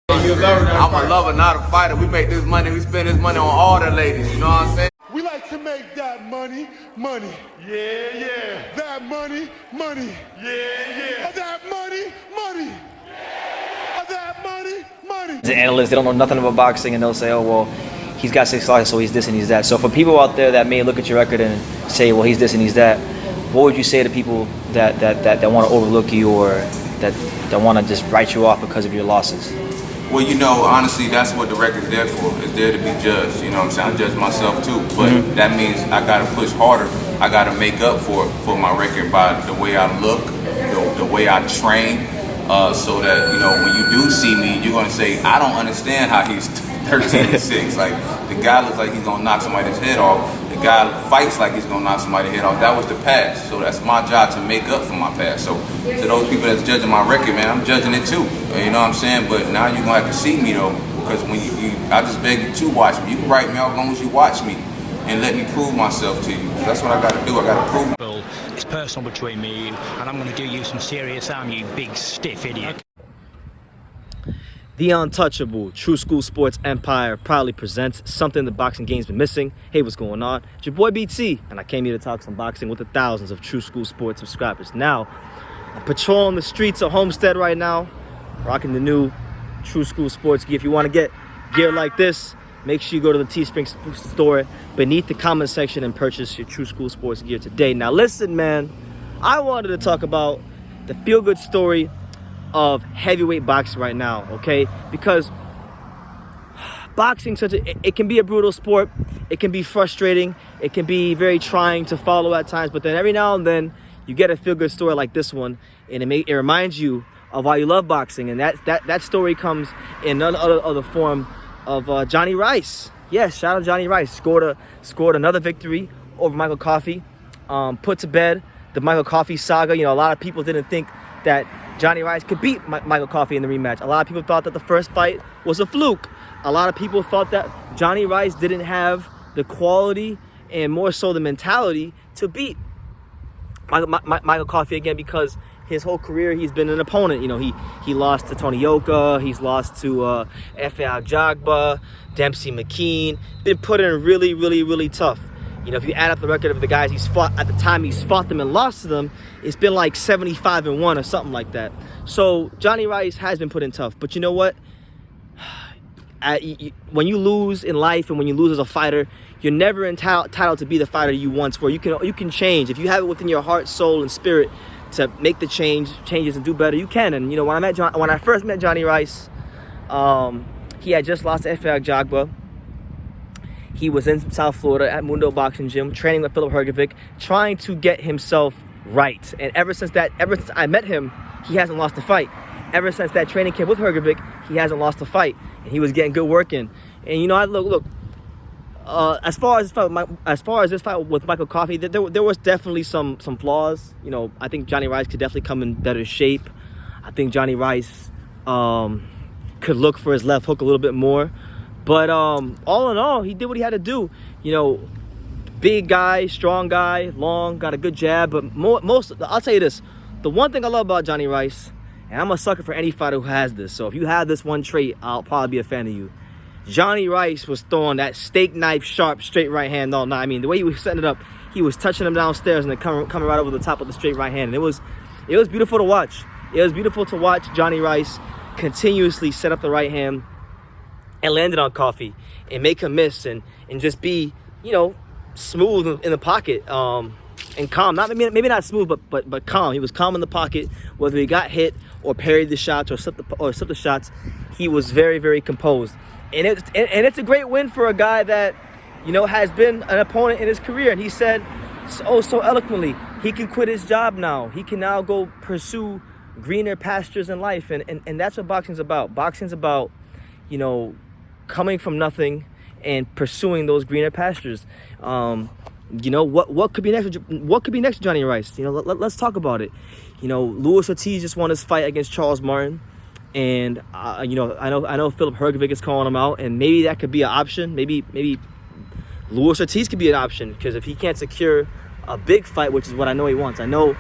You a lover, I'm a lover, not a fighter. We make this money, we spend this money on all the ladies, you know what I'm saying? We like to make that money, money. Yeah, yeah. That money, money. Yeah, yeah. That money, money. Yeah. That money, money. The analysts, they don't know nothing about boxing, and they'll say, oh, well, he's got 6 losses, so he's this and he's that. So for people out there that may look at your record and say, well, he's this and he's that, what would you say to people that want to overlook you or that want to just write you off because of your losses? Well, you know, honestly, that's what the record's there for. It's there to be judged. You know what I'm saying? I judge myself too. But that means I got to push harder. I got to make up for my record by the way I look, the way I train, so that, you know, when you do see me, you're going to say, I don't understand how he's 13-6. Like, the guy looks like he's going to knock somebody's head off. The guy fights like he's going to knock somebody's head off. That was the past. So that's my job to make up for my past. So to those people that's judging my record, man, I'm judging it too. You know what I'm saying? But now you're going to have to see me, though, because when I just beg you to watch me. You can write me off as long as you watch me and let me prove myself to you. That's what I got to do. I got to prove. Well, it's personal between me and you, and I'm going to do you some serious harm, you big stiff idiot. The untouchable True School Sports Empire proudly presents something the boxing game's been missing. Hey, what's going on? It's your boy BT, and I came here to talk some boxing with the thousands of True School Sports subscribers. Now, I'm patrolling the streets of Homestead right now, rocking the new True School Sports gear. If you want to get gear like this, make sure you go to the Teespring store beneath the comment section and purchase your True School Sports gear today. Now, listen, man, I wanted to talk about the feel-good story of heavyweight boxing right now, okay? Because boxing, it can be a brutal sport. It can be frustrating. It can be very trying to follow at times. But then every now and then, you get a feel-good story like this one, and it reminds you of why you love boxing. And that story comes in none other form of Jonnie Rice. Yes, shout out Jonnie Rice. Scored another victory over Michael Coffie. Put to bed the Michael Coffie saga. You know, a lot of people didn't think that Jonnie Rice could beat Michael Coffie in the rematch. A lot of people thought that the first fight was a fluke. A lot of people thought that Jonnie Rice didn't have the quality and more so the mentality to beat Michael Coffie again, because his whole career he's been an opponent. You know, he lost to Tony Yoka, he's lost to Efe Ajagba, Dempsey McKean. Been put in really, really, really tough. You know, if you add up the record of the guys he's fought at the time he's fought them and lost to them, it's been like 75-1 or something like that. So Jonnie Rice has been put in tough. But you know what? When you lose in life and when you lose as a fighter, you're never entitled to be the fighter you once were. You can change. If you have it within your heart, soul, and spirit to make the changes and do better, you can. And you know, when I first met Jonnie Rice, he had just lost to Efe Ajagba. He was in South Florida at Mundo Boxing Gym, training with Philip Hergovic, trying to get himself right. And ever since I met him, he hasn't lost a fight. Ever since that training camp with Hergovic, he hasn't lost a fight, and he was getting good work in. And you know, look. As far as this fight with Michael Coffie, there was definitely some flaws. You know, I think Jonnie Rice could definitely come in better shape. I think Jonnie Rice could look for his left hook a little bit more. But all in all, he did what he had to do. You know, big guy, strong guy, long, got a good jab. But I'll tell you this, the one thing I love about Jonnie Rice, and I'm a sucker for any fighter who has this. So if you have this one trait, I'll probably be a fan of you. Jonnie Rice was throwing that steak knife sharp straight right hand all night. I mean, the way he was setting it up, he was touching him downstairs and then coming right over the top of the straight right hand. And it was beautiful to watch. It was beautiful to watch Jonnie Rice continuously set up the right hand and land it on Coffie and make him miss and just be, you know, smooth in the pocket and calm. Maybe not smooth, but calm. He was calm in the pocket, whether he got hit or parried the shots or slipped the shots. He was very, very composed. And it's a great win for a guy that, you know, has been an opponent in his career. And he said so eloquently, he can quit his job now. He can now go pursue greener pastures in life. And that's what boxing's about. Boxing's about, you know, coming from nothing and pursuing those greener pastures. You know, what could be next? What could be next to Jonnie Rice? You know, let's talk about it. You know, Luis Ortiz just won his fight against Charles Martin. And, you know, I know Philip Hergovic is calling him out, and maybe that could be an option. Maybe Luis Ortiz could be an option, because if he can't secure a big fight, which is what I know he wants. I know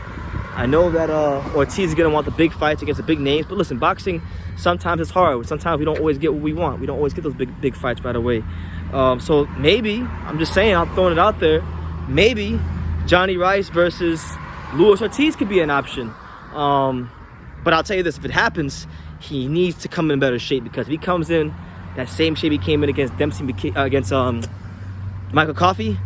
I know that Ortiz is gonna want the big fights against the big names, but listen, boxing, sometimes it's hard. Sometimes we don't always get what we want. We don't always get those big fights right away. So maybe, I'm just saying, I'm throwing it out there, maybe Jonnie Rice versus Luis Ortiz could be an option. But I'll tell you this, if it happens, he needs to come in better shape, because if he comes in that same shape he came in against Michael Coffie,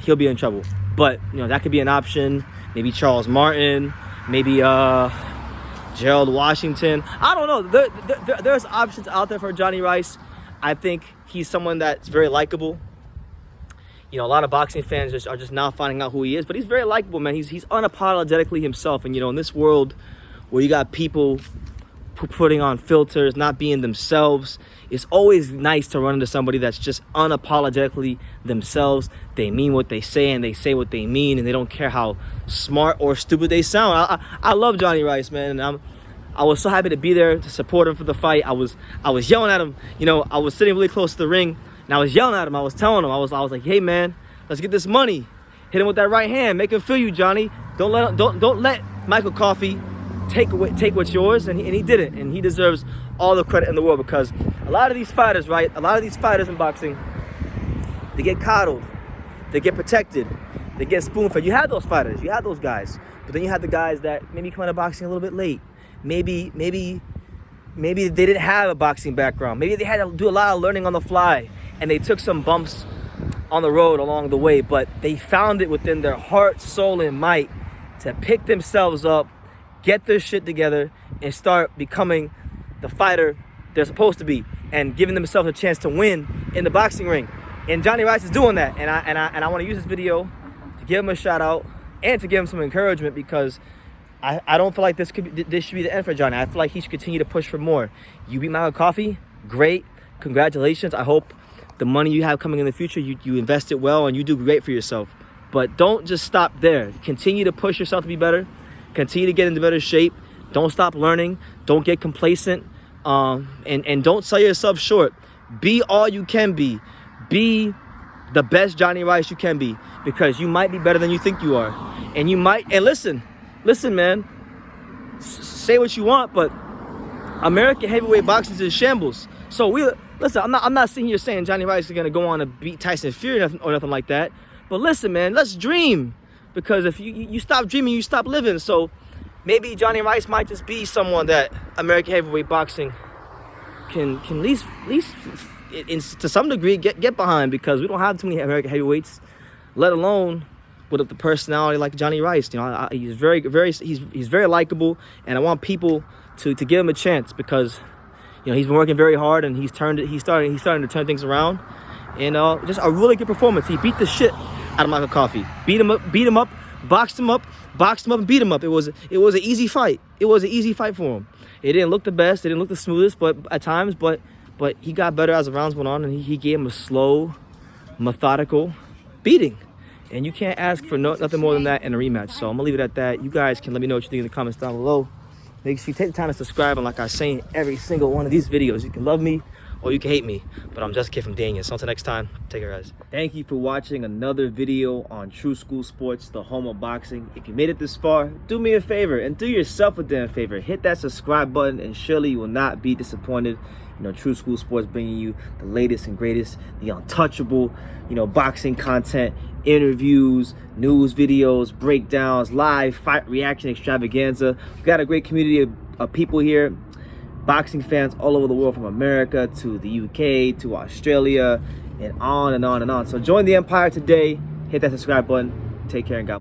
he'll be in trouble. But, you know, that could be an option. Maybe Charles Martin, maybe Gerald Washington. I don't know. There's options out there for Jonnie Rice. I think he's someone that's very likable. You know, a lot of boxing fans are just now finding out who he is, but he's very likable, man. He's unapologetically himself. And, you know, in this world where you got people putting on filters, not being themselves, it's always nice to run into somebody that's just unapologetically themselves. They mean what they say, and they say what they mean, and they don't care how smart or stupid they sound. I love Jonnie Rice, man, and I was so happy to be there to support him for the fight. I was yelling at him. You know, I was sitting really close to the ring, and I was yelling at him. I was telling him, I was like, hey man, let's get this money. Hit him with that right hand. Make him feel you, Jonnie. Don't let Michael Coffie take what's yours, and he didn't, and he deserves all the credit in the world, because a lot of these fighters, right? A lot of these fighters in boxing, they get coddled, they get protected, they get spoon-fed. You have those fighters, you have those guys, but then you have the guys that maybe come out of boxing a little bit late. Maybe they didn't have a boxing background. Maybe they had to do a lot of learning on the fly, and they took some bumps on the road along the way, but they found it within their heart, soul, and might to pick themselves up, get their shit together, and start becoming the fighter they're supposed to be, and giving themselves a chance to win in the boxing ring. And Jonnie Rice is doing that, and I want to use this video to give him a shout out and to give him some encouragement, because I don't feel like this should be the end for Jonnie. I feel like he should continue to push for more. You beat Michael Coffie, great, congratulations. I hope the money you have coming in the future, you invest it well and you do great for yourself. But don't just stop there. Continue to push yourself to be better. Continue to get into better shape. Don't stop learning. Don't get complacent. And don't sell yourself short. Be all you can be. Be the best Jonnie Rice you can be, because you might be better than you think you are. And you might, and listen, man, say what you want, but American heavyweight boxing is in shambles. So listen, I'm not sitting here saying Jonnie Rice is going to go on to beat Tyson Fury or nothing like that. But listen, man, let's dream. Because if you stop dreaming, you stop living. So maybe Jonnie Rice might just be someone that American heavyweight boxing can at least to some degree get behind, because we don't have too many American heavyweights, let alone with the personality like Jonnie Rice. You know, he's very likable, and I want people to give him a chance, because you know he's been working very hard, and he's starting to turn things around, and just a really good performance. He beat the shit out of Michael Coffie, beat him up, boxed him up, and beat him up. It was an easy fight. It was an easy fight for him. It didn't look the best, it didn't look the smoothest, but at times, but he got better as the rounds went on, and he gave him a slow, methodical beating. And you can't ask for nothing more than that in a rematch. So I'm gonna leave it at that. You guys can let me know what you think in the comments down below. Make sure you take the time to subscribe, and like I say in every single one of these videos, you can love me or you can hate me, but I'm just a kid from Daniel. So until next time, take care, guys. Thank you for watching another video on True School Sports, the home of boxing. If you made it this far, do me a favor and do yourself a damn favor. Hit that subscribe button, and surely you will not be disappointed. You know, True School Sports bringing you the latest and greatest, the untouchable, you know, boxing content, interviews, news videos, breakdowns, live fight reaction extravaganza. We've got a great community of people here, boxing fans all over the world, from America to the UK to Australia, and on and on and on. So join the empire today. Hit that subscribe button. Take care and God bless.